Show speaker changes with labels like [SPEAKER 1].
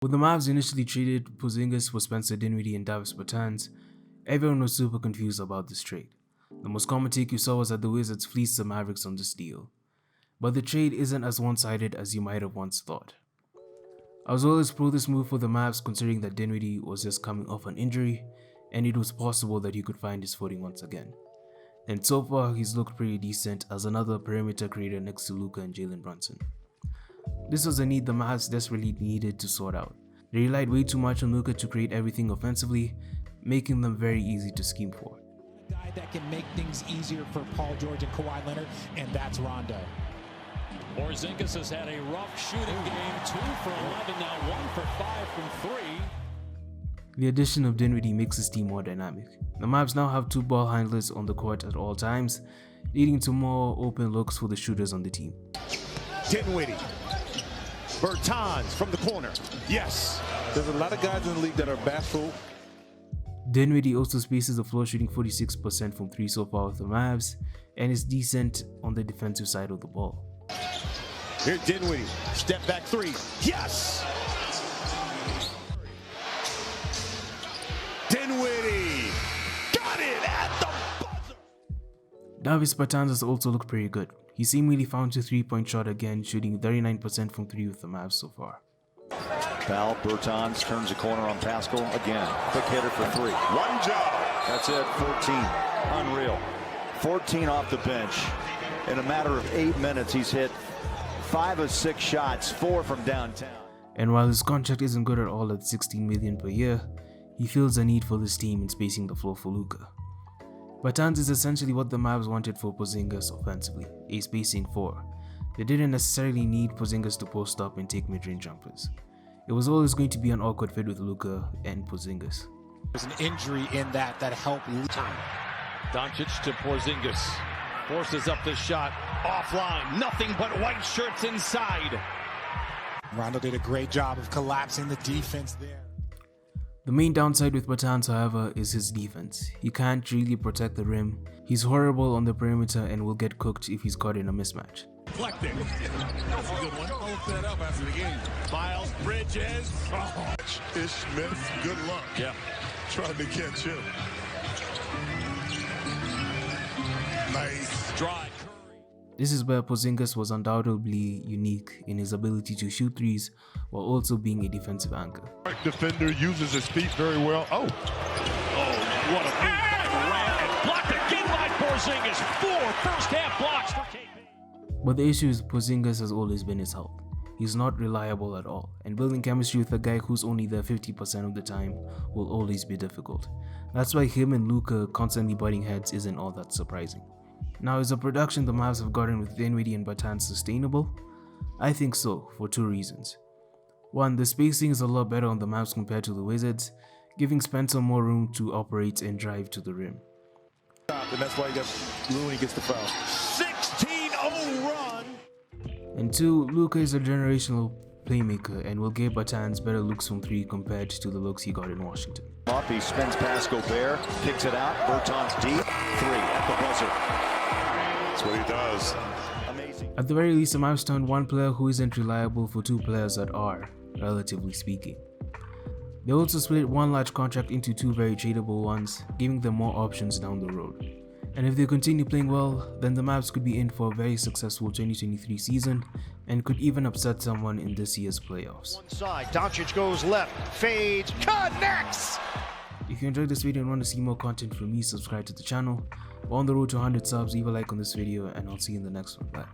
[SPEAKER 1] When the Mavs initially traded Porzingis for Spencer Dinwiddie and Davis Bertans, everyone was super confused about this trade. The most common take you saw was that the Wizards fleeced the Mavericks on this deal. But the trade isn't as one-sided as you might have once thought. I was always pro this move for the Mavs considering that Dinwiddie was just coming off an injury and it was possible that he could find his footing once again. And so far he's looked pretty decent as another perimeter creator next to Luka and Jalen Brunson. This was a need the Mavs desperately needed to sort out. They relied way too much on Luka to create everything offensively, making them very easy to scheme for.
[SPEAKER 2] A guy that can make things easier for Paul George and Kawhi Leonard, and that's Rondo.
[SPEAKER 3] Porzingis has had a rough shooting game, 2 for 11, now 1 for 5 from 3.
[SPEAKER 1] The addition of Dinwiddie makes his team more dynamic. The Mavs now have 2 ball handlers on the court at all times, leading to more open looks for the shooters on the team.
[SPEAKER 4] Dinwiddie. Bertans from the corner. Yes.
[SPEAKER 5] There's a lot of guys in the league that are bashful.
[SPEAKER 1] Dinwiddie also spaces the floor, shooting 46% from 3 so far with the Mavs, and is decent on the defensive side of the ball.
[SPEAKER 4] Here's Dinwiddie. Step back 3. Yes. Dinwiddie. Got it at the buzzer.
[SPEAKER 1] Davis Bertans has also looked pretty good. He seemingly found his 3-point shot again, shooting 39% from 3 with the Mavs so far.
[SPEAKER 6] Foul, Bertans turns the corner on Pascal again. Quick hitter for 3.
[SPEAKER 4] One job.
[SPEAKER 6] That's it, 14. Unreal. 14 off the bench. In a matter of 8 minutes, he's hit 5 of 6 shots, 4 from downtown.
[SPEAKER 1] And while his contract isn't good at all at $16 million per year, he feels a need for this team in spacing the floor for Luka. Bertans is essentially what the Mavs wanted for Porzingis offensively, a spacing 4. They didn't necessarily need Porzingis to post up and take mid-range jumpers. It was always going to be an awkward fit with Luka and Porzingis.
[SPEAKER 2] There's an injury in that helped.
[SPEAKER 3] Doncic to Porzingis. Forces up the shot. Offline. Nothing but white shirts inside.
[SPEAKER 2] Rondo did a great job of collapsing the defense there.
[SPEAKER 1] The main downside with Bertans, however, is his defense. He can't really protect the rim. He's horrible on the perimeter and will get cooked if he's caught in a mismatch.
[SPEAKER 5] Deflected. That's a good one. Hold that up after the game.
[SPEAKER 3] Miles Bridges.
[SPEAKER 5] Oh, Ish Smith, good luck.
[SPEAKER 3] Yeah.
[SPEAKER 5] Trying to catch him. Nice.
[SPEAKER 3] Drive.
[SPEAKER 1] This is where Porzingis was undoubtedly unique in his ability to shoot threes while also being a defensive anchor.
[SPEAKER 5] Defender uses his feet very well. Oh,
[SPEAKER 3] What a move by Durant, and blocked again by Porzingis. 4 first-half blocks for KP.
[SPEAKER 1] But the issue is Porzingis has always been his health. He's not reliable at all, and building chemistry with a guy who's only there 50% of the time will always be difficult. That's why him and Luka constantly butting heads isn't all that surprising. Now, is the production the Mavs have gotten with Dinwiddie and Bertans sustainable? I think so, for 2 reasons. 1, the spacing is a lot better on the Mavs compared to the Wizards, giving Spencer more room to operate and drive to the rim.
[SPEAKER 5] and that's why Looney gets the foul.
[SPEAKER 4] 16-0 run.
[SPEAKER 1] And 2, Luka is a generational playmaker and will give Bertans better looks from 3 compared to the looks he got in Washington.
[SPEAKER 6] Up, he spins past Gobert, kicks it out, Bertans deep, 3 at the buzzer.
[SPEAKER 5] That's what he does.
[SPEAKER 6] Amazing.
[SPEAKER 1] At the very least, the Mavs turned one player who isn't reliable for 2 players that are, relatively speaking. They also split one large contract into 2 very tradable ones, giving them more options down the road. And if they continue playing well, then the Mavs could be in for a very successful 2023 season and could even upset someone in this year's playoffs.
[SPEAKER 4] One side, Doncic goes left, fades, connects.
[SPEAKER 1] If you enjoyed this video and want to see more content from me, subscribe to the channel. We're on the road to 100 subs, leave a like on this video, and I'll see you in the next one. Bye.